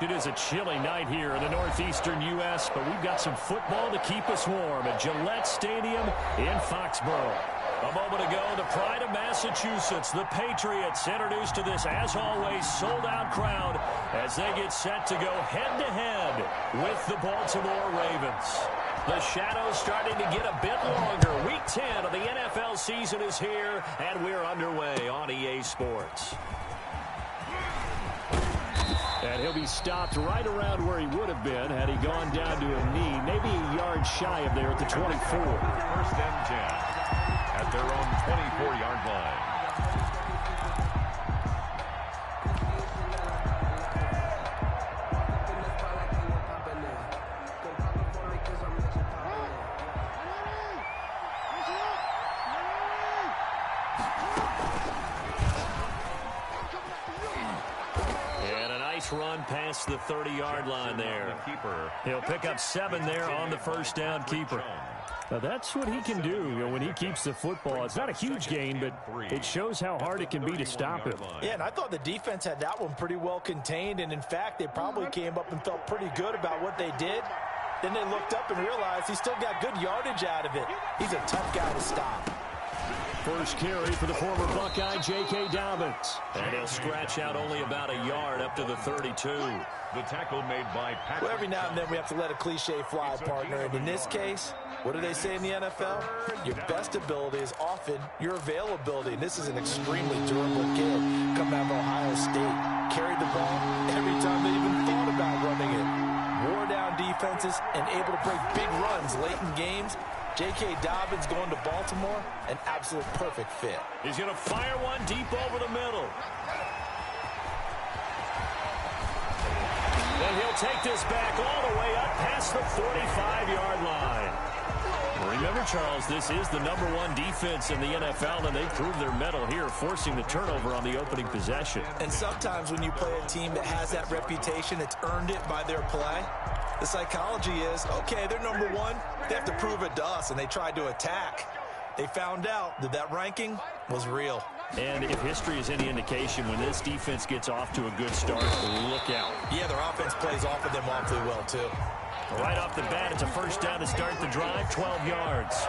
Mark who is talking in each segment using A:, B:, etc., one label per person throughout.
A: It is a chilly night here in the northeastern U.S., but we've got some football to keep us warm at Gillette Stadium in Foxborough. A moment ago, the pride of Massachusetts, the Patriots, introduced to this, as always, sold-out crowd as they get set to go head-to-head with the Baltimore Ravens. The shadows starting to get a bit longer. Week 10 of the NFL season is here, and we're underway on EA Sports. And he'll be stopped right around where he would have been had he gone down to a knee, maybe a yard shy of there at the 24.
B: First and 10 at their own 24-yard line.
A: Run past the 30-yard line there. He'll pick up 7 there on the first down keeper. Now that's what he can do, when he keeps the football. It's not a huge gain, but it shows how hard it can be to stop him.
C: Yeah, and I thought the defense had that one pretty well contained, and in fact, they probably came up and felt pretty good about what they did. Then they looked up and realized he still got good yardage out of it. He's a tough guy to stop.
A: First carry for the former Buckeye, J.K. Dobbins. And he'll scratch out only about a yard up to the 32.
B: The tackle made by Patrick.
C: Well, every now and then we have to let a cliche fly, partner. And in this case, what do they say in the NFL? Your best ability is often your availability. And this is an extremely durable kid coming out of Ohio State. Carried the ball every time they even thought about running it. Wore down defenses and able to break big runs late in games. J.K. Dobbins going to Baltimore, an absolute perfect fit.
A: He's going to fire one deep over the middle. And he'll take this back all the way up past the 45-yard line. Remember, Charles, this is the #1 defense in the NFL, and they proved their mettle here, forcing the turnover on the opening possession.
C: And sometimes when you play a team that has that reputation, it's earned it by their play. The psychology is, okay, they're #1. They have to prove it to us, and they tried to attack. They found out that that ranking was real.
A: And if history is any indication, when this defense gets off to a good start, look out.
C: Yeah, their offense plays off of them awfully well, too.
A: Right off the bat, it's a first down to start the drive, 12 yards.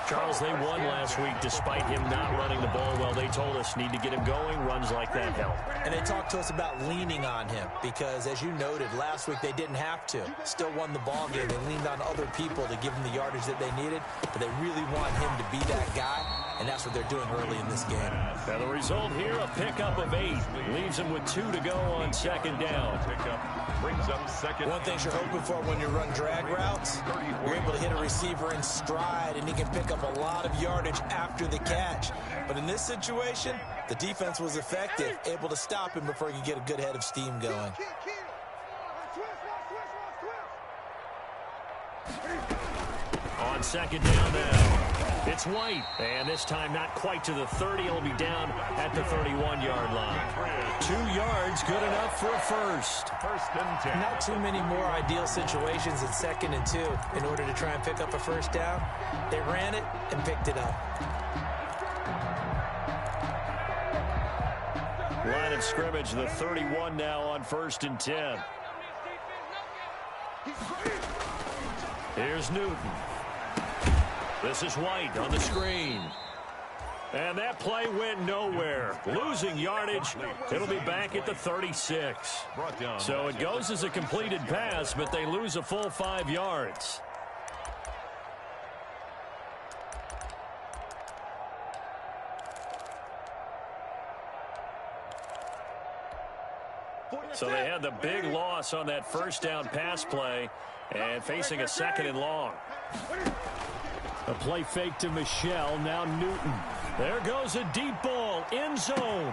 A: Charles, they won last week despite him not running the ball well. They told us need to get him going. Runs like that help.
C: And they talked to us about leaning on him because, as you noted, last week they didn't have to. Still won the ball game. They leaned on other people to give them the yardage that they needed, but they really want him to be that guy, and that's what they're doing early in this game.
A: Now the result here, a pickup of 8. Leaves him with 2 to go on second down.
B: Pickup brings up second.
C: One thing you're hoping for when you run drag routes, you're able to hit a receiver in stride, and he can pick up a lot of yardage after the catch. But in this situation, the defense was effective, able to stop him before he could get a good head of steam going.
A: On second down now, it's White. And this time not quite to the 30. He'll be down at the 31-yard line. 2 yards, good enough for a first.
B: First and 10.
C: Not too many more ideal situations in 2nd and 2 in order to try and pick up a first down. They ran it and picked it up.
A: Line of scrimmage, the 31 now on 1st and 10. Here's Newton. This is White on the screen. And that play went nowhere. Losing yardage. It'll be back at the 36. So it goes as a completed pass, but they lose a full 5 yards. So they had the big loss on that first down pass play and facing a 2nd and long. A play fake to Michelle, now Newton. There goes a deep ball, end zone.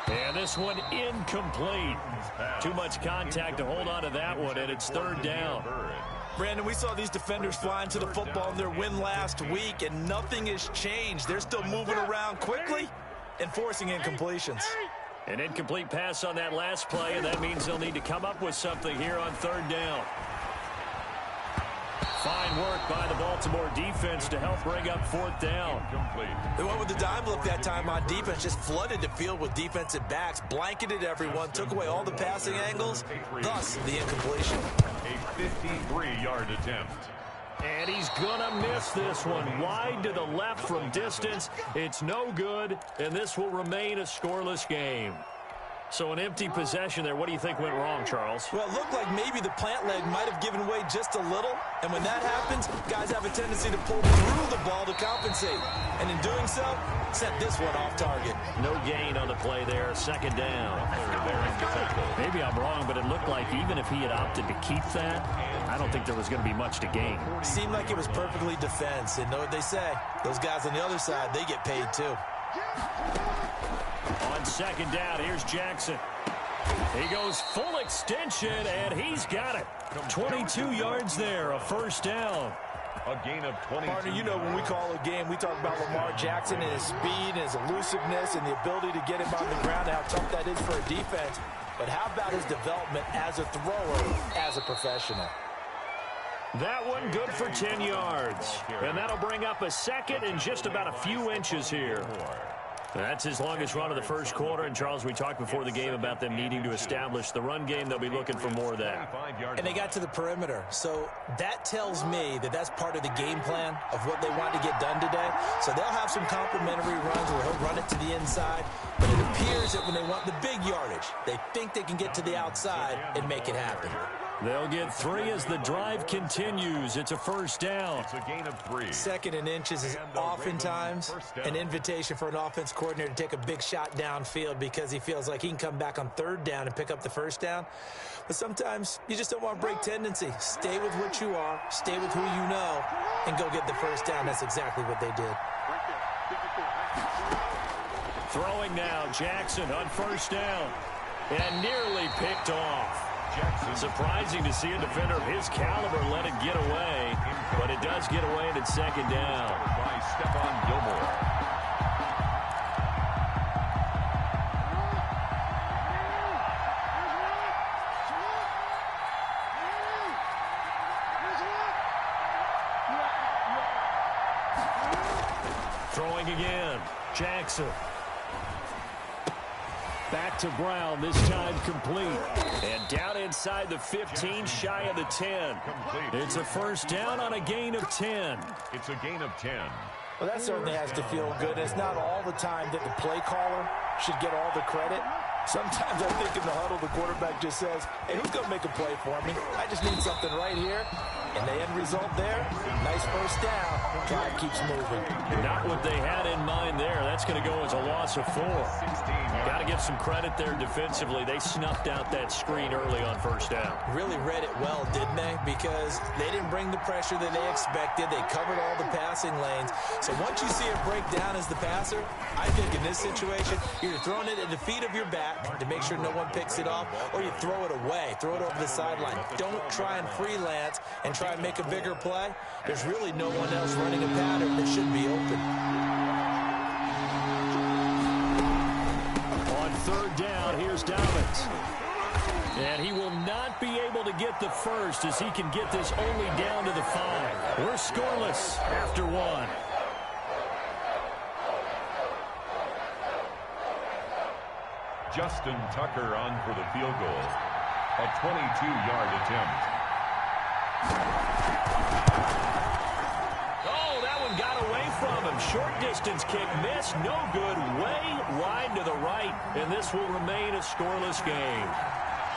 A: And this one incomplete. Too much contact to hold on to that one, and it's 3rd down.
C: Brandon, we saw these defenders flying to the football in their win last week, and nothing has changed. They're still moving around quickly and forcing incompletions.
A: An incomplete pass on that last play, and that means they'll need to come up with something here on 3rd down. Fine work by the Baltimore defense to help bring up fourth down.
C: They went with the dime look that time on defense, just flooded the field with defensive backs, blanketed everyone, took away all the passing angles, thus the incompletion.
B: A 53-yard attempt.
A: And he's going to miss this one. Wide to the left from distance. It's no good, and this will remain a scoreless game. So an empty possession there. What do you think went wrong, Charles?
C: Well, it looked like maybe the plant leg might have given way just a little. And when that happens, guys have a tendency to pull through the ball to compensate. And in doing so, sent this one off target.
A: No gain on the play there. Second down. Maybe I'm wrong, but it looked like even if he had opted to keep that, I don't think there was going to be much to gain.
C: Seemed like it was perfectly defense. And know what they say? Those guys on the other side, they get paid too.
A: On second down, here's Jackson. He goes full extension, and he's got it. 22 yards there, a first down.
B: A gain of 22.
C: Partner, you know when we call a game, we talk about Lamar Jackson and his speed and his elusiveness and the ability to get him on the ground and how tough that is for a defense. But how about his development as a thrower, as a professional?
A: That one good for 10 yards. And that'll bring up a second and just about a few inches here. That's his longest run of the first quarter. And, Charles, we talked before the game about them needing to establish the run game. They'll be looking for more of that.
C: And they got to the perimeter. So that tells me that that's part of the game plan of what they want to get done today. So they'll have some complimentary runs where he'll run it to the inside. But it appears that when they want the big yardage, they think they can get to the outside and make it happen.
A: They'll get 3 as the drive continues. It's a first down.
B: It's a gain of 3.
C: Second and inches is oftentimes an invitation for an offense coordinator to take a big shot downfield because he feels like he can come back on third down and pick up the first down. But sometimes you just don't want to break tendency. Stay with what you are, stay with who you know, and go get the first down. That's exactly what they did.
A: Throwing now, Jackson on first down. And nearly picked off. Surprising to see a defender of his caliber let it get away, but it does get away and it's second down.
B: By Stephon Gilmore.
A: Throwing again, Jackson. Back to Brown, this time complete. And down inside the 15, shy of the 10. It's a first down on a gain of 10.
B: It's a gain of 10.
C: Well, that certainly has to feel good. It's not all the time that the play caller should get all the credit. Sometimes I think in the huddle, the quarterback just says, hey, who's going to make a play for me? I just need something right here. And the end result there, nice first down. Drive keeps moving.
A: Not what they had in mind there. That's going to go as a loss of 4. Got to give some credit there defensively. They snuffed out that screen early on first down.
C: Really read it well, didn't they? Because they didn't bring the pressure that they expected. They covered all the passing lanes. So once you see it break down as the passer, I think in this situation, you're throwing it at the feet of your back to make sure no one picks it off, or you throw it away, throw it over the sideline. Don't try and freelance and try and make a bigger play. There's really no one else running a pattern that should be open.
A: On third down, here's Dobbins. And he will not be able to get the first as he can get this only down to the 5. We're scoreless after 1.
B: Justin Tucker on for the field goal. A 22-yard attempt.
A: Oh, that one got away from him. Short distance kick missed. No good. Way wide to the right. And this will remain a scoreless game.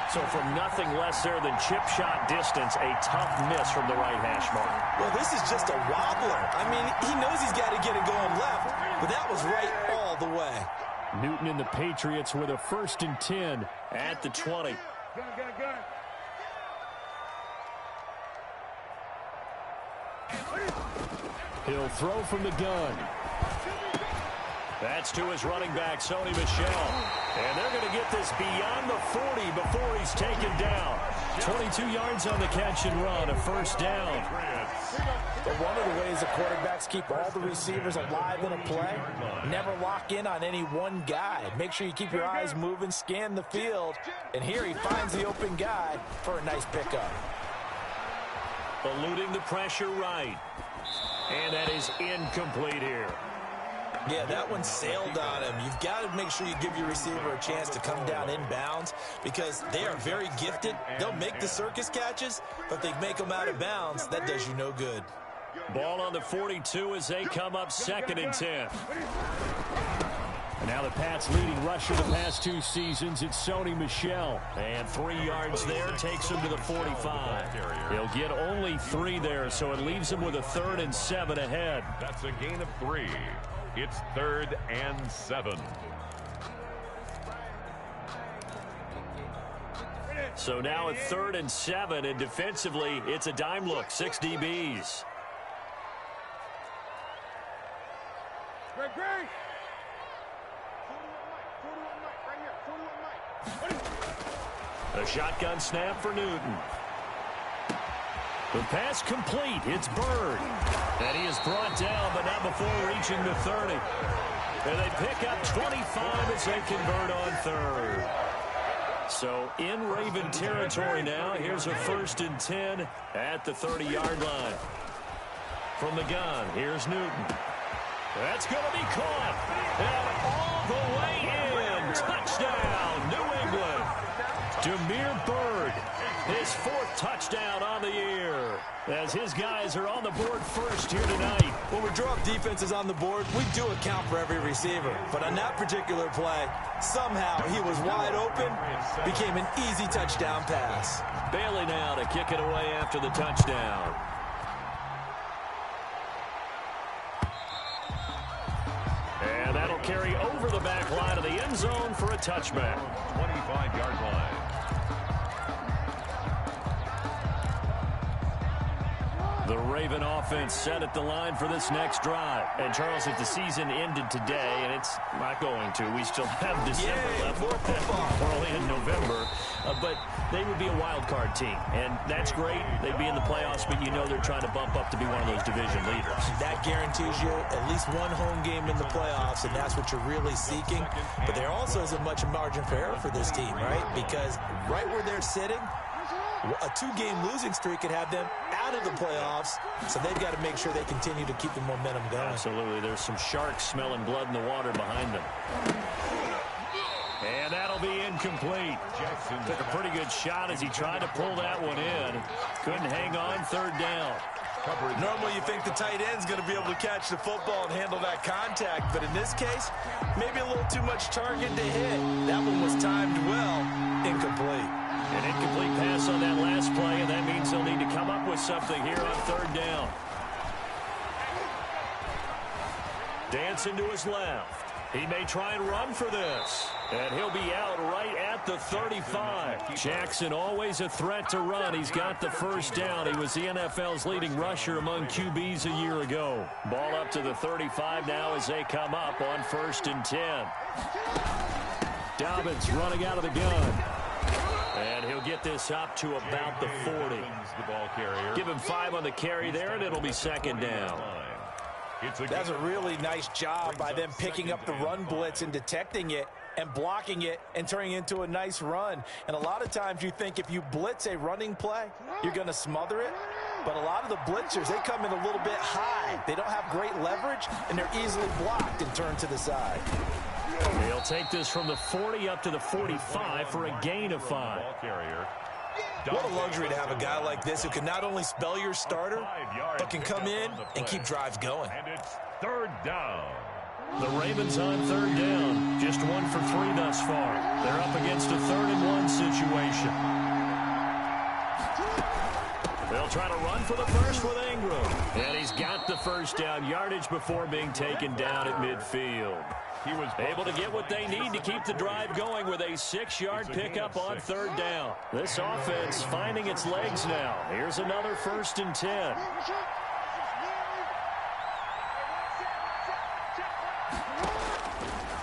A: So from nothing less there than chip shot distance, a tough miss from the right hash mark.
C: Well, this is just a wobbler. I mean, he knows he's got to get it going left, but that was right all the way.
A: Newton and the Patriots with a 1st and 10 at the 20. He'll throw from the gun. That's to his running back, Sony Michel. And they're going to get this beyond the 40 before he's taken down. 22 yards on the catch and run, a first down.
C: But one of the ways the quarterbacks keep all the receivers alive in a play, never lock in on any one guy. Make sure you keep your eyes moving, scan the field. And here he finds the open guy for a nice pickup.
A: eluding the pressure right. And that is incomplete here.
C: Yeah, that one sailed on him. You've got to make sure you give your receiver a chance to come down inbounds because they are very gifted. They'll make the circus catches, but if they make them out of bounds, that does you no good.
A: Ball on the 42 as they come up 2nd and 10. And now the Pats' leading rusher the past 2 seasons, it's Sony Michel. And 3 yards there takes him to the 45. He'll get only 3 there, so it leaves him with a 3rd and 7 ahead.
B: That's a gain of 3. It's 3rd and 7.
A: So now at 3rd and 7, and defensively, it's a dime look, 6 DBs. A shotgun snap for Newton. The pass complete. It's Bird. And he is brought down, but not before reaching the 30. And they pick up 25 as they convert on 3rd. So in Raven territory now. Here's a 1st and 10 at the 30-yard line. From the gun, here's Newton. That's going to be caught. And all the way in. Touchdown, New England. Damiere Byrd, his 4th touchdown on the year. As his guys are on the board first here tonight.
C: When we draw up defenses on the board, we do account for every receiver. But on that particular play, somehow he was wide open, became an easy touchdown pass.
A: Bailey now to kick it away after the touchdown. And that'll carry over the back line of the end zone for a touchback.
B: 25-yard line.
A: The Raven offense set at the line for this next drive. And, Charles, if the season ended today, and it's not going to, we still have December left. We're only in November. But they would be a wild card team. And that's great. They'd be in the playoffs, but you know they're trying to bump up to be one of those division leaders. That
C: guarantees you at least one home game in the playoffs, and that's what you're really seeking. But there also isn't much margin for error for this team, right? Because right where they're sitting, a 2-game losing streak could have them out of the playoffs, so they've got to make sure they continue to keep the momentum going.
A: Absolutely. There's some sharks smelling blood in the water behind them. And that'll be incomplete. Took a pretty good shot as he tried to pull that one in. Couldn't hang on, 3rd down.
C: Normally you think the tight end's going to be able to catch the football and handle that contact, but in this case, maybe a little too much target to hit. That one was timed well, incomplete.
A: An incomplete pass on that last play, and that means they'll need to come up with something here on 3rd down. Dancing to his left. He may try and run for this. And he'll be out right at the 35. Jackson always a threat to run. He's got the 1st down. He was the NFL's leading rusher among QBs a year ago. Ball up to the 35 now as they come up on 1st and 10. Dobbins running out of the gun. And he'll get this up to about the 40. Give him 5 on the carry there, and it'll be 2nd down.
C: That's a really nice job by them picking up the run blitz and detecting it and blocking it and turning it into a nice run. And a lot of times you think if you blitz a running play, you're going to smother it. But a lot of the blitzers, they come in a little bit high. They don't have great leverage, and they're easily blocked and turned to the side.
A: He'll take this from the 40 up to the 45 for a gain of 5.
C: What a luxury to have a guy like this who can not only spell your starter, but can come in and keep drives going.
B: And it's 3rd down.
A: The Ravens on 3rd down. Just 1 for 3 thus far. They're up against a 3rd and 1 situation. They'll try to run for the first with Ingram. And he's got the 1st down yardage before being taken down at midfield. He was able to get what they need to keep the drive going with a 6-yard pickup on 3rd down. This offense finding its legs now. Here's another 1st and 10.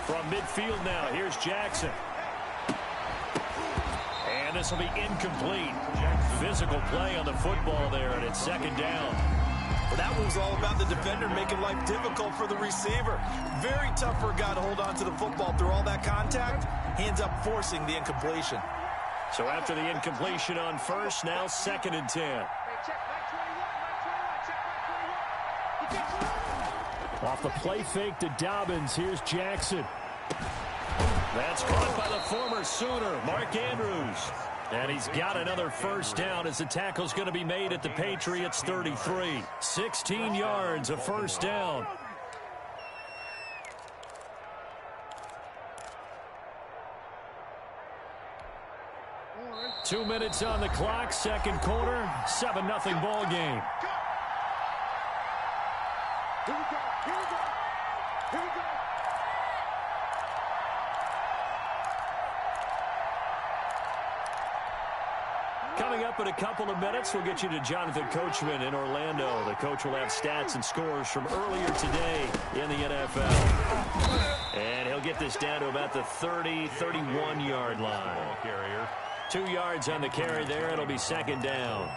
A: From midfield now, here's Jackson. And this will be incomplete. Physical play on the football there, and it's 2nd down.
C: Well, that was all about the defender making life difficult for the receiver. Very tough for a guy to hold on to the football through all that contact. He ends up forcing the incompletion.
A: So after the incompletion on 1st, now 2nd and 10. Off the play fake to Dobbins. Here's Jackson. That's caught by the former Sooner, Mark Andrews. And he's got another first down as the tackle's going to be made at the Patriots 33. 16 yards, a first down. Two minutes on the clock, second quarter, 7-0 ball game.
D: Here we go, here we go, here we go.
A: Coming up in a couple of minutes, we'll get you to Jonathan Coachman in Orlando. The coach will have stats and scores from earlier today in the NFL. And he'll get this down to about the 30, 31-yard line.
B: Carrier.
A: 2 yards on the carry there. It'll be second down.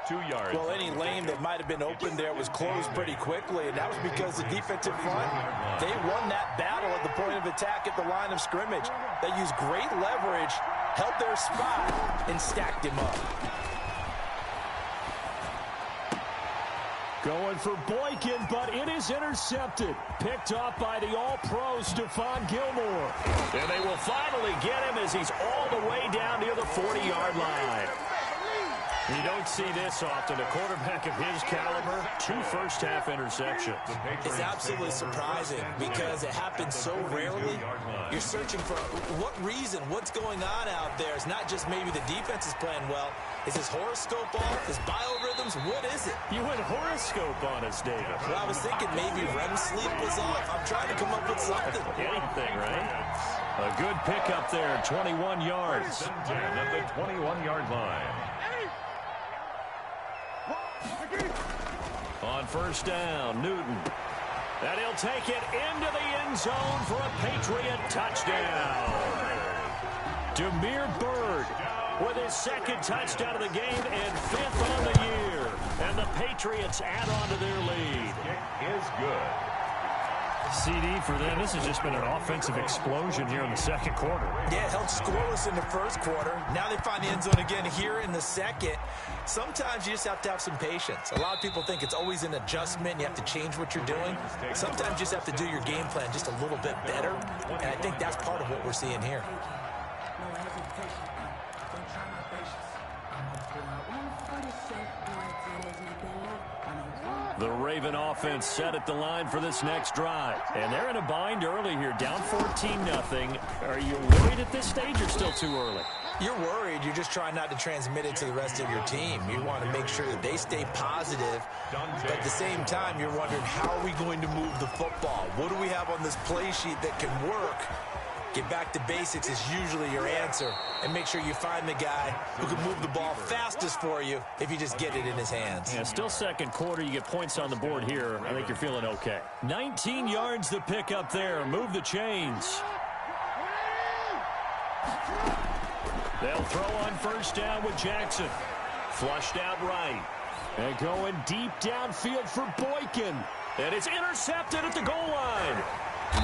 B: 2 yards.
C: Well, any lane that might have been open there was closed pretty quickly, and that was because the defensive front, they won that battle at the point of attack at the line of scrimmage. They used great leverage, held their spot, and stacked him up.
A: Going for Boykin, but it is intercepted. Picked off by the All-Pro Stephon Gilmore. And they will finally get him as he's all the way down near the 40-yard line. You don't see this often. A quarterback of his caliber, 2 first-half interceptions.
C: It's absolutely surprising because it happens so rarely. You're searching for what reason, what's going on out there. It's not just maybe the defense is playing well. Is his horoscope off? His biorhythms? What is it?
A: You went horoscope on us, David.
C: Well, I was thinking maybe REM sleep was off. I'm trying to come up with something.
A: Anything, right? A good pickup there, 21 yards.
B: 10 at the 21-yard line.
A: On first down, Newton. And he'll take it into the end zone for a Patriot touchdown. Damiere Byrd with his second touchdown of the game and 5th on the year. And the Patriots add on to their lead.
B: Kick is good.
A: CD for them. This has just been an offensive explosion here in the second quarter.
C: Yeah, held scoreless in the first quarter. Now they find the end zone again here in the second. Sometimes you just have to have some patience. A lot of people think it's always an adjustment. You have to change what you're doing. Sometimes you just have to do your game plan just a little bit better. And I think that's part of what we're seeing here.
A: The Raven offense set at the line for this next drive. And they're in a bind early here, down 14-0. Are you worried at this stage or still too early?
C: You're worried. You're just trying not to transmit it to the rest of your team. You want to make sure that they stay positive. But at the same time, you're wondering, how are we going to move the football? What do we have on this play sheet that can work? Get back to basics is usually your answer. And make sure you find the guy who can move the ball fastest for you if you just get it in his hands.
A: Yeah, still second quarter. You get points on the board here. I think you're feeling okay. 19 yards to pick up there. Move the chains. They'll throw on first down with Jackson. Flushed out right. And going deep downfield for Boykin. And it's intercepted at the goal line.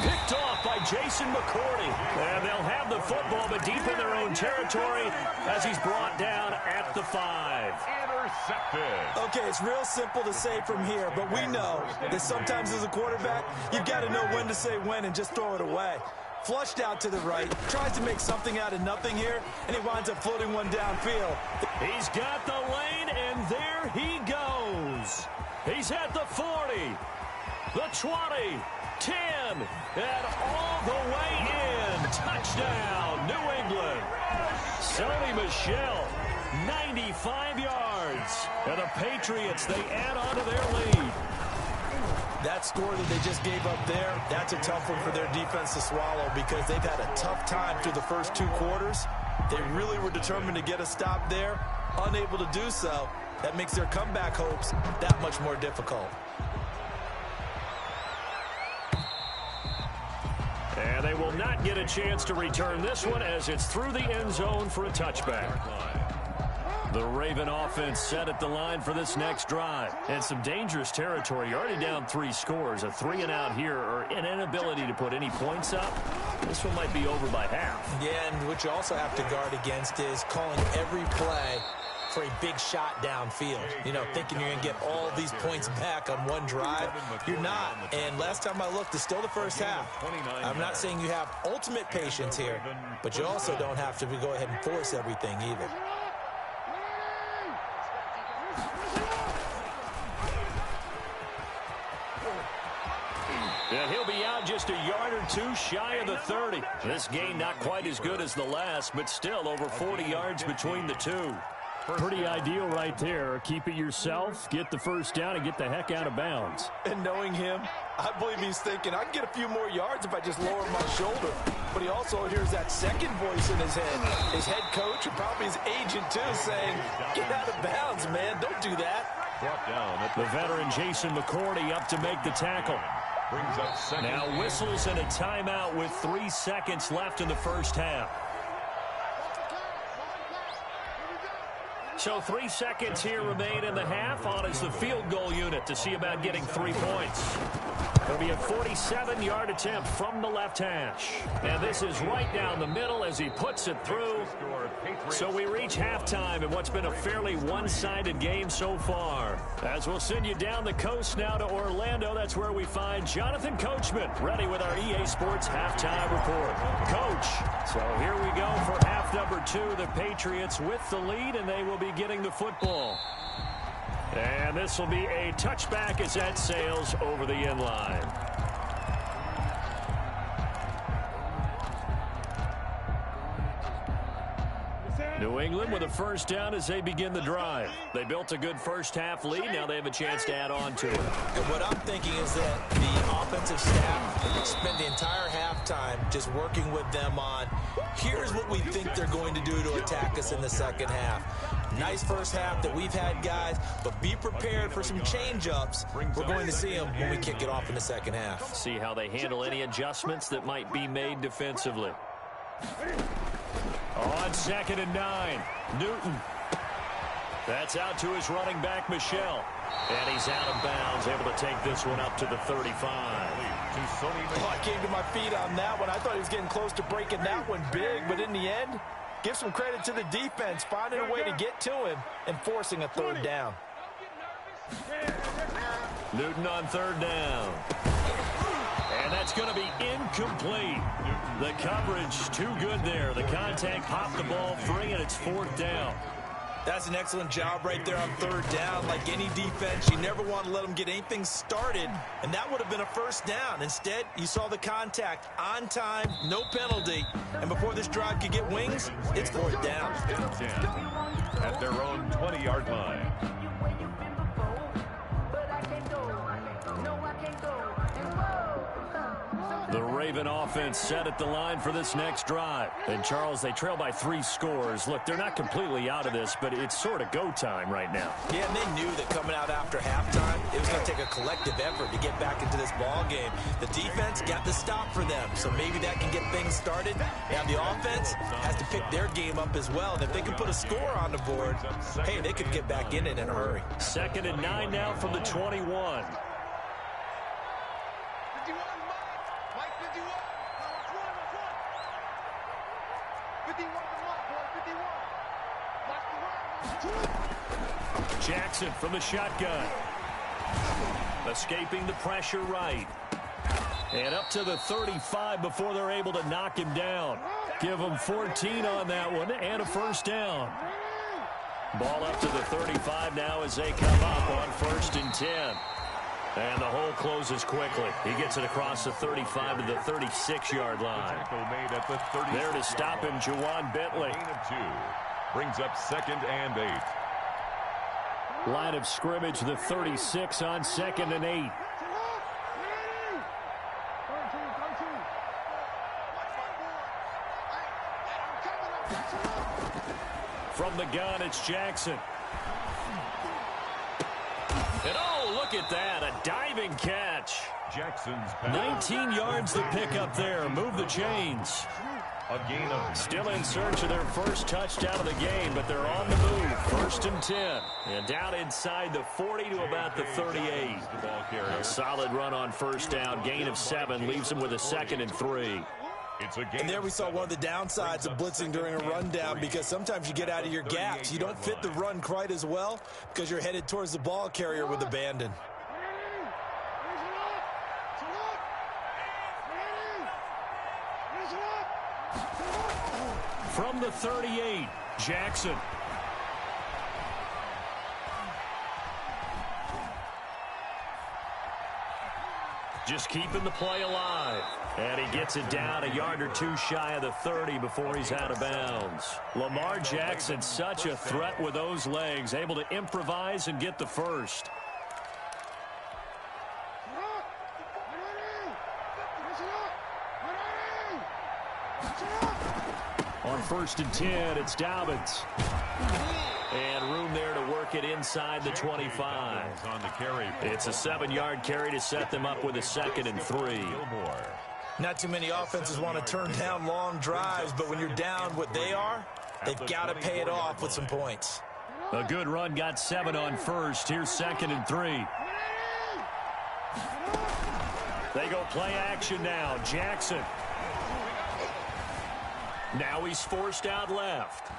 A: Picked off by Jason McCourty. And they'll have the football, but deep in their own territory as he's brought down at the 5.
B: Intercepted.
C: Okay, it's real simple to say from here, but we know that sometimes as a quarterback, you've got to know when to say when and just throw it away. Flushed out to the right, tries to make something out of nothing here, and he winds up floating one downfield.
A: He's got the lane, and there he goes. He's at the 40, the 20, 10, and all the way in. Touchdown, New England. Sony Michel, 95 yards. And the Patriots, they add on to their lead.
C: That score that they just gave up there, that's a tough one for their defense to swallow because they've had a tough time through the first 2 quarters. They really were determined to get a stop there, unable to do so. That makes their comeback hopes that much more difficult.
A: And they will not get a chance to return this one as it's through the end zone for a touchback. The Raven offense set at the line for this next drive. And some dangerous territory. You're already down 3 scores. A 3-and-out here or an inability to put any points up. This one might be over by half.
C: Yeah, and what you also have to guard against is calling every play for a big shot downfield. You know, thinking you're going to get all these points back on one drive. You're not. And last time I looked, it's still the first half. I'm not saying you have ultimate patience here, but you also don't have to go ahead and force everything either.
A: And he'll be out just a yard or two shy of the 30. This gain not quite as good as the last, but still over 40 yards between the two.
E: Pretty ideal right there. Keep it yourself, get the first down, and get the heck out of bounds.
C: And knowing him, I believe he's thinking, I can get a few more yards if I just lower my shoulder. But he also hears that second voice in his head. His head coach and probably his agent, too, saying, get out of bounds, man. Don't do that.
B: Brought down at
A: The veteran Jason McCourty up to make the tackle.
B: brings up second.
A: Now whistles and a timeout with 3 seconds left in the first half. So 3 seconds here remain in the half. On is the field goal unit to see about getting 3 points. It'll be a 47-yard attempt from the left hash. And this is right down the middle as he puts it through. So we reach halftime in what's been a fairly one-sided game so far. As we'll send you down the coast now to Orlando, that's where we find Jonathan Coachman ready with our EA Sports halftime report. Coach, so here we go for half number 2. The Patriots with the lead, and they will be getting the football. And this will be a touchback as that sails over the end line. New England with a first down as they begin the drive. They built a good first half lead. Now they have a chance to add on to it.
C: And what I'm thinking is that the offensive staff spent the entire halftime just working with them on, here's what we think they're going to do to attack us in the second half. Nice first half that we've had, guys, but be prepared for some change-ups. We're going to see them when we kick it off in the second half.
A: See how they handle any adjustments that might be made defensively. On 2nd and 9, Newton. That's out to his running back, Michelle. And he's out of bounds, able to take this one up to the 35.
C: Oh, I came to my feet on that one. I thought he was getting close to breaking that one big, but in the end, give some credit to the defense, finding a way to get to him and forcing a third down.
A: Newton on 3rd down. And that's going to be incomplete. The coverage too good there. The contact popped the ball free, and it's 4th down.
C: That's an excellent job right there on 3rd down. Like any defense, you never want to let them get anything started, and that would have been a first down. Instead, you saw the contact on time, no penalty, and before this drive could get wings, it's 4th down.
B: At their own 20-yard line.
A: The Raven offense set at the line for this next drive. And, Charles, they trail by 3 scores. Look, they're not completely out of this, but it's sort of go time right now.
C: Yeah, and they knew that coming out after halftime, it was going to take a collective effort to get back into this ball game. The defense got the stop for them, so maybe that can get things started. Now the offense has to pick their game up as well. And if they can put a score on the board, hey, they could get back in it in a hurry.
A: 2nd and 9 now from the 21. Jackson from the shotgun. Escaping the pressure right. And up to the 35 before they're able to knock him down. Give them 14 on that one and a first down. Ball up to the 35 now as they come up on 1st and 10. And the hole closes quickly. He gets it across the 35 to the 36-yard line. There to stop him, Juwan Bentley.
B: Brings up 2nd and 8.
E: Line of scrimmage, the 36 on 2nd and 8.
A: From the gun, it's Jackson. And oh, look at that, a diving catch.
B: Jackson's
A: 19 yards to pick up there. Move the chains.
B: A gain of
A: Still in search of their first touchdown of the game, but they're on the move. 1st and 10. And down inside the 40 to about the 38. A solid run on 1st down. Gain of 7 leaves them with a 2nd and 3.
C: And there we saw one of the downsides of blitzing during a rundown, because sometimes you get out of your gaps. You don't fit the run quite as well because you're headed towards the ball carrier with abandon.
A: From the 38, Jackson. Just keeping the play alive. And he gets it down a yard or two shy of the 30 before he's out of bounds. Lamar Jackson, such a threat with those legs, able to improvise and get the first. On 1st and 10, it's Dobbins. And room there to work it inside the 25. It's a 7-yard carry to set them up with a 2nd and 3.
C: Not too many offenses want to turn down long drives, but when you're down what they are, they've got to pay it off with some points.
A: A good run, got 7 on 1st. Here's 2nd and 3. They go play action now. Jackson. Now he's forced out left.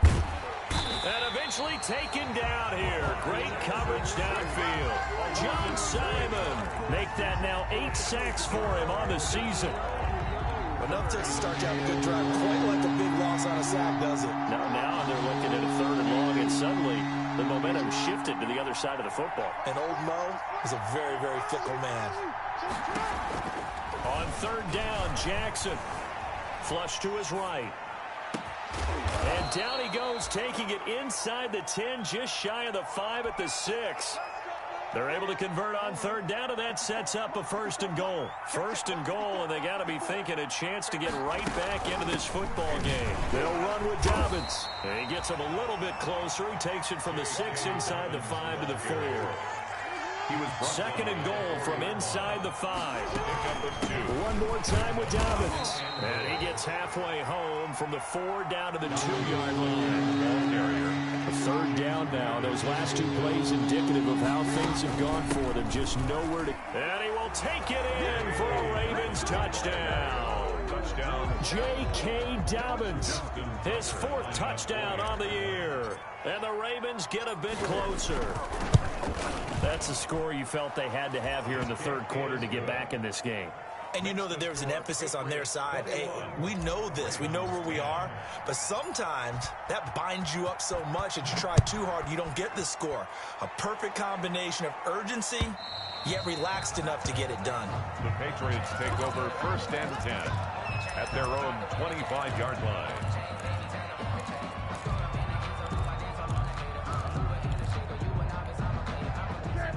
A: And eventually taken down here. Great coverage downfield. John Simon. Make that now 8 sacks for him on the season.
C: Enough to start to have a good drive. Quite like a big loss on a sack, does it?
A: Now they're looking at a 3rd and long, and suddenly the momentum shifted to the other side of the football.
C: And old Mo is a very, very fickle man.
A: On 3rd down, Jackson. Flush to his right. And down he goes, taking it inside the 10, just shy of the 5 at the 6. They're able to convert on 3rd down, and that sets up a 1st and goal. 1st and goal, and they got to be thinking a chance to get right back into this football game. They'll run with Dobbins. And he gets him a little bit closer. He takes it from the 6 inside the 5 to the 4. 2nd and goal from inside the 5. One more time with Dobbins. And he gets halfway home from the 4 down to the 2-yard line. The 3rd down now. Those last 2 plays indicative of how things have gone for them. Just nowhere to... And he will take it in for a Ravens touchdown. J.K. Dobbins. His 4th touchdown on the year. And the Ravens get a bit closer. That's the score you felt they had to have here in the 3rd quarter to get back in this game.
C: And you know that there's an emphasis on their side. Hey, we know this. We know where we are. But sometimes that binds you up so much that you try too hard, you don't get the score. A perfect combination of urgency, yet relaxed enough to get it done.
B: The Patriots take over 1st and 10 at their own 25-yard line.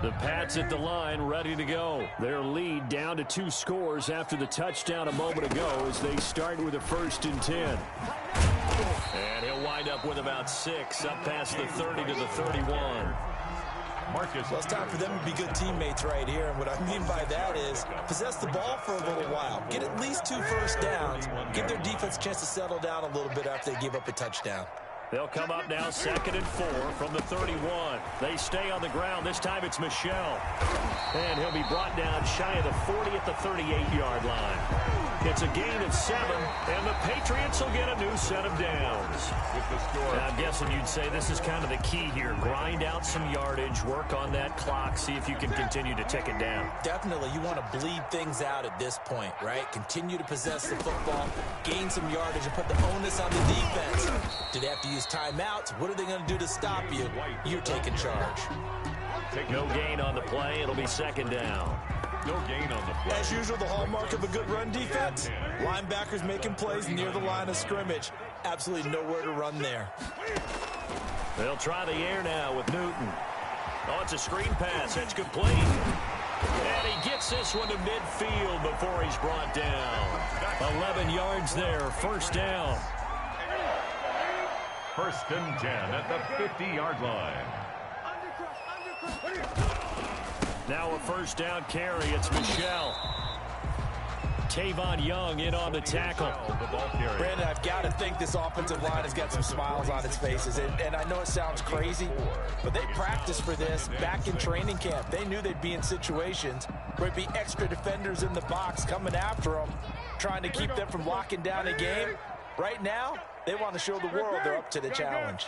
A: The Pats at the line, ready to go. Their lead down to 2 scores after the touchdown a moment ago as they start with a 1st and 10. And he'll wind up with about 6 up past the 30 to the 31.
C: Well, it's time for them to be good teammates right here. And what I mean by that is possess the ball for a little while. Get at least 2 first downs. Give their defense a chance to settle down a little bit after they give up a touchdown.
A: They'll come up now 2nd and 4 from the 31. They stay on the ground. This time it's Michel. And he'll be brought down shy of the 40 at the 38-yard line. It's a gain of 7, and the Patriots will get a new set of downs. I'm guessing you'd say this is kind of the key here. Grind out some yardage, work on that clock, see if you can continue to tick it down.
C: Definitely. You want to bleed things out at this point, right? Continue to possess the football, gain some yardage, and put the onus on the defense. Do they have to use timeouts? What are they going to do to stop you? You're taking charge.
A: No gain on the play. It'll be 2nd down.
B: No gain on the play.
C: As usual, the hallmark of a good run defense, linebackers making plays near the line of scrimmage. Absolutely nowhere to run there.
A: They'll try the air now with Newton. Oh, it's a screen pass. That's complete. And he gets this one to midfield before he's brought down. 11 yards there. 1st down.
B: 1st and 10 at the 50-yard line.
A: Now a 1st down carry. It's Michel. Tavon Young in on the tackle.
C: Brandon, I've got to think this offensive line has got some smiles on its faces. And I know it sounds crazy, but they practiced for this back in training camp. They knew they'd be in situations where it'd be extra defenders in the box coming after them. trying to keep them from locking down a game. Right now, they want to show the world they're up to the challenge.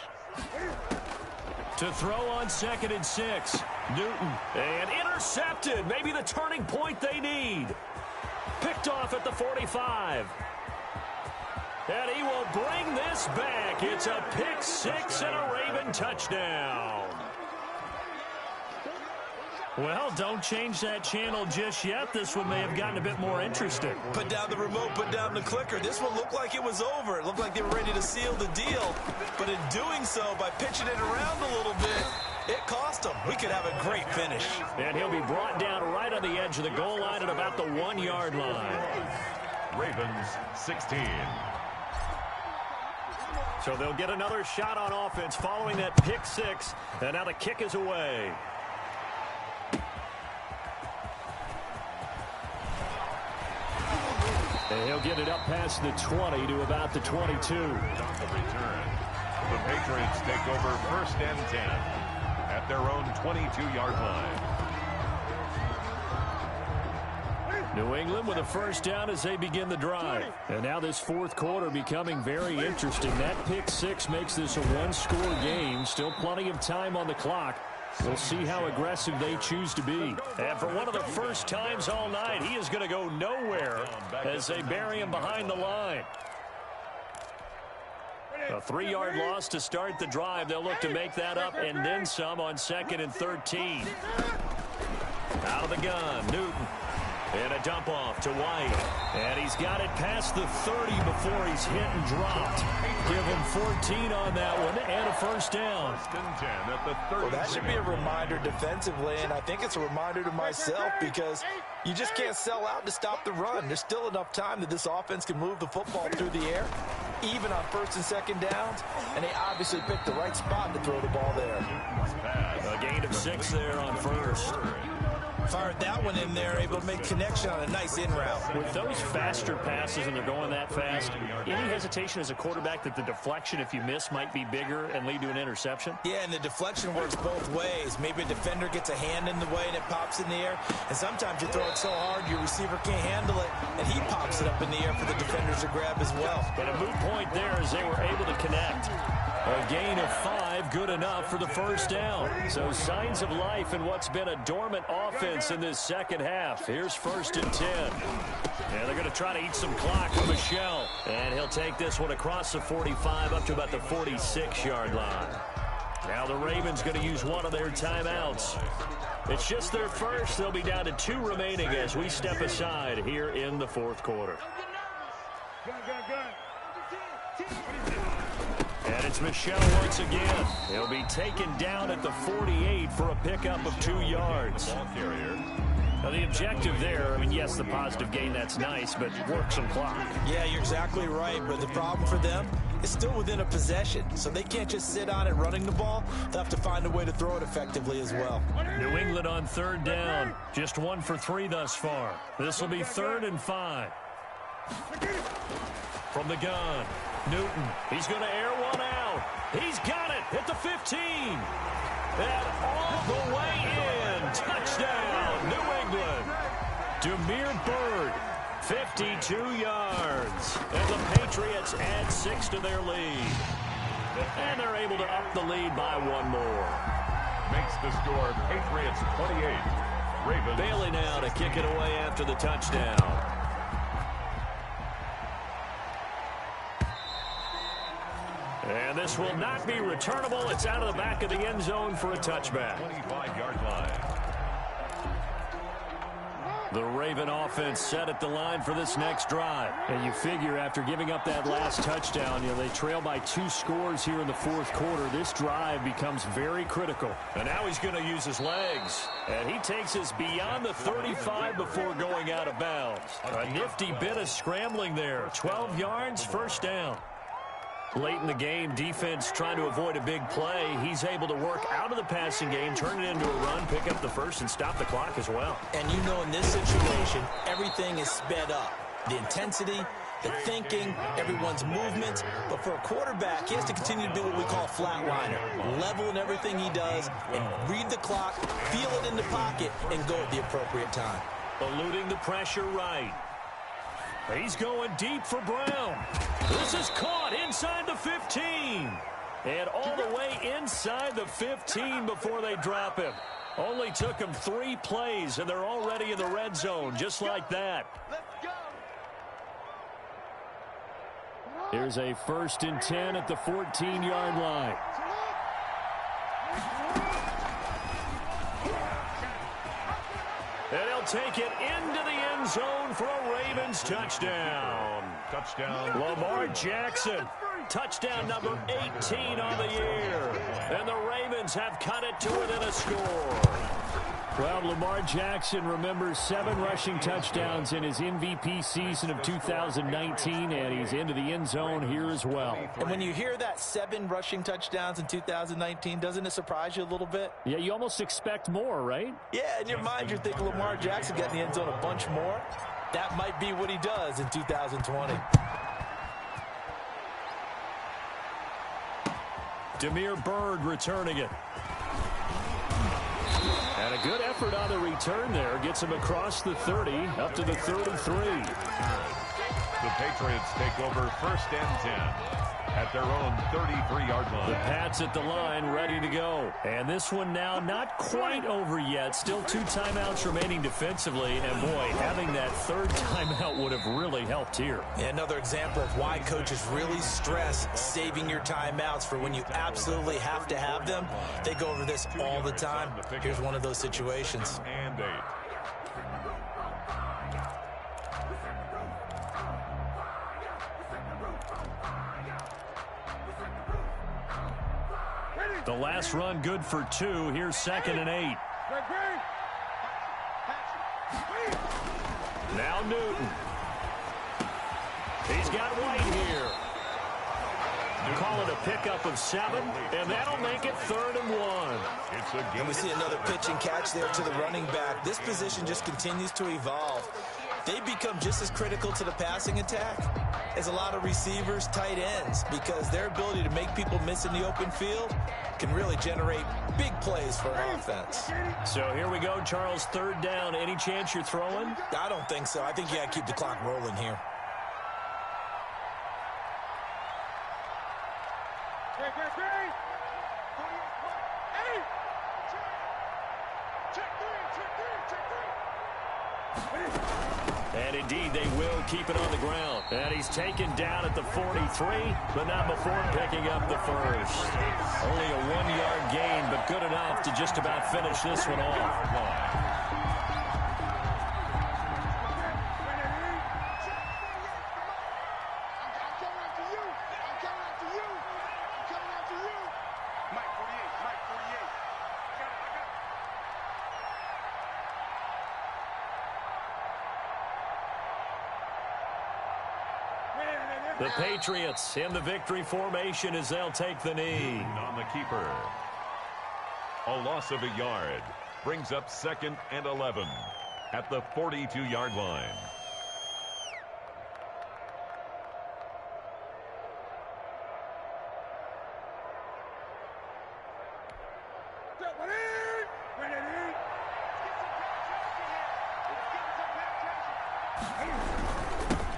A: To throw on 2nd and 6. Newton, and intercepted. Maybe the turning point they need. Picked off at the 45. And he will bring this back. It's a pick 6 and a Raven touchdown. Well, don't change that channel just yet. This one may have gotten a bit more interesting.
C: Put down the remote, put down the clicker. This one looked like it was over. It looked like they were ready to seal the deal. But in doing so, by pitching it around a little bit, it cost them. We could have a great finish.
A: And he'll be brought down right on the edge of the goal line at about the 1-yard line.
B: Ravens 16.
A: So they'll get another shot on offense following that pick 6. And now the kick is away. And he'll get it up past the 20 to about the 22.
B: On the return, the Patriots take over 1st and 10 at their own 22-yard line.
A: New England with a first down as they begin the drive. And now this 4th quarter becoming very interesting. That pick 6 makes this a 1-score game. Still plenty of time on the clock. We'll see how aggressive they choose to be. And for one of the first times all night, he is going to go nowhere as they bury him behind the line. A 3-yard loss to start the drive. They'll look to make that up and then some on 2nd and 13. Out of the gun, Newton. And a dump off to White. And he's got it past the 30 before he's hit and dropped. Give him 14 on that one and a first down.
C: Well, that should be a reminder defensively, and I think it's a reminder to myself because you just can't sell out to stop the run. There's still enough time that this offense can move the football through the air, even on 1st and 2nd downs, and they obviously picked the right spot to throw the ball there.
A: A gain of 6 there on 1st.
C: Fired that one in there, able to make connection on a nice in route.
A: With those faster passes and they're going that fast, any hesitation as a quarterback that the deflection, if you miss, might be bigger and lead to an interception?
C: Yeah, and the deflection works both ways. Maybe a defender gets a hand in the way and it pops in the air, and sometimes you throw it so hard your receiver can't handle it, and he pops it up in the air for the defenders to grab as well.
A: But a moot point there as they were able to connect. A gain of 5, good enough for the first down. So signs of life in what's been a dormant offense in this second half. Here's 1st and 10. And they're going to try to eat some clock for Michelle. And he'll take this one across the 45 up to about the 46-yard line. Now the Ravens going to use one of their timeouts. It's just their first. They'll be down to 2 remaining as we step aside here in the 4th quarter. And it's Michelle once again. He'll be taken down at the 48 for a pickup of 2 yards. Now, the objective there, I mean, yes, the positive gain, that's nice, but work some clock.
C: Yeah, you're exactly right, but the problem for them is still within a possession, so they can't just sit on it running the ball. They'll have to find a way to throw it effectively as well.
A: New England on 3rd down, just 1 for 3 thus far. This will be 3rd and 5. From the gun, Newton, he's going to air one out. He's got it at the 15. And all the way in. Touchdown, New England. Demir Bird, 52 yards. And the Patriots add 6 to their lead. And they're able to up the lead by 1 more.
B: Makes the score Patriots 28. Ravens.
A: Bailey now to kick it away after the touchdown. And this will not be returnable. It's out of the back of the end zone for a touchback.
B: 25-yard line.
A: The Raven offense set at the line for this next drive. And you figure after giving up that last touchdown, they trail by 2 scores here in the 4th quarter. This drive becomes very critical. And now he's going to use his legs. And he takes us beyond the 35 before going out of bounds. A nifty bit of scrambling there. 12 yards, first down. Late in the game, defense trying to avoid a big play. He's able to work out of the passing game, turn it into a run, pick up the first, and stop the clock as well.
C: And in this situation, everything is sped up. The intensity, the thinking, everyone's movements. But for a quarterback, he has to continue to do what we call flatliner. Level in everything he does and read the clock, feel it in the pocket, and go at the appropriate time.
A: Eluding the pressure right. He's going deep for Brown. This is caught inside the 15. And all the way inside the 15 before they drop him. Only took him 3 plays, and they're already in the red zone, just like that.
E: Here's a 1st and 10 at the 14-yard line.
A: And he'll take it into the end zone for a Ravens touchdown.
B: Touchdown.
A: Lamar Jackson, touchdown number 18 on the year. And the Ravens have cut it to within a score.
E: Well, Lamar Jackson remembers 7 rushing touchdowns in his MVP season of 2019, and he's into the end zone here as well.
C: And when you hear that 7 rushing touchdowns in 2019, doesn't it surprise you a little bit?
E: Yeah, you almost expect more, right?
C: Yeah, in your mind, you're thinking Lamar Jackson got in the end zone a bunch more. That might be what he does in 2020.
A: Damiere Byrd returning it. And a good effort on the return there. Gets him across the 30, up to the 33.
B: The Patriots take over 1st and 10 at their own 33-yard line.
A: The Pats at the line, ready to go. And this one now not quite over yet. Still 2 timeouts remaining defensively. And, boy, having that 3rd timeout would have really helped here.
C: Yeah, another example of why coaches really stress saving your timeouts for when you absolutely have to have them. They go over this all the time. Here's one of those situations.
B: And 8.
A: The last run good for 2. Here's 2nd and 8. Now Newton. He's got White here. Call it a pickup of 7, and that'll make it 3rd and 1.
C: And we see another pitch and catch there to the running back. This position just continues to evolve. They become just as critical to the passing attack as a lot of receivers, tight ends, because their ability to make people miss in the open field can really generate big plays for an offense.
A: So here we go, Charles, 3rd down. Any chance you're throwing?
C: I don't think so. I think you got to keep the clock rolling here.
A: And indeed, they will keep it on the ground. And he's taken down at the 43, but not before picking up the 1st. Only a 1-yard gain, but good enough to just about finish this one off. The Patriots in the victory formation as they'll take the knee.
B: On the keeper. A loss of a yard brings up 2nd and 11 at the 42-yard line.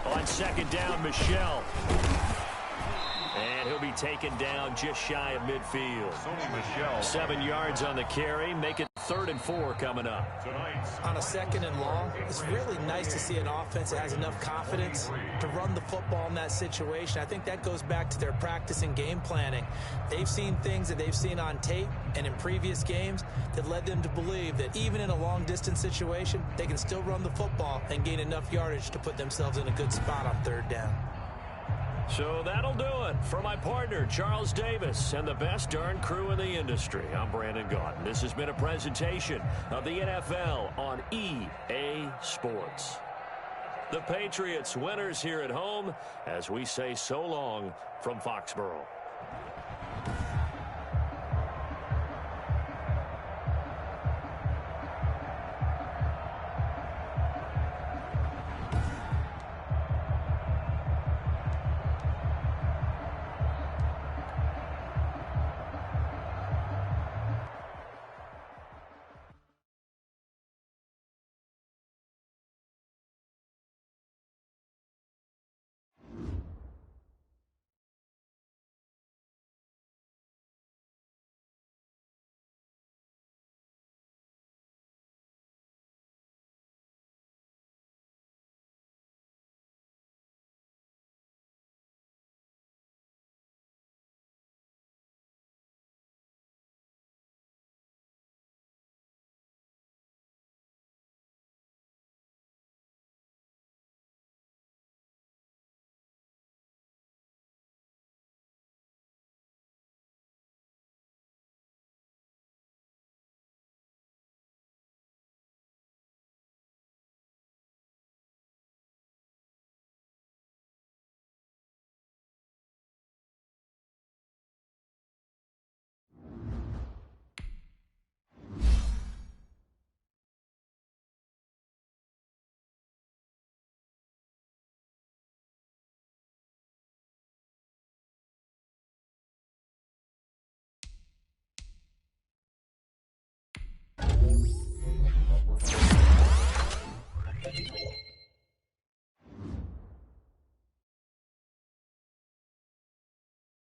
A: On 2nd down, Michelle. And he'll be taken down just shy of midfield.
B: Sony Michel.
A: 7 yards on the carry. Make it 3rd and 4 coming up.
C: On a 2nd and long, it's really nice to see an offense that has enough confidence to run the football in that situation. I think that goes back to their practice and game planning. They've seen things that they've seen on tape and in previous games that led them to believe that even in a long-distance situation, they can still run the football and gain enough yardage to put themselves in a good spot on 3rd down.
A: So that'll do it for my partner, Charles Davis, and the best darn crew in the industry. I'm Brandon Gaudin. This has been a presentation of the NFL on EA Sports. The Patriots winners here at home as we say so long from Foxborough.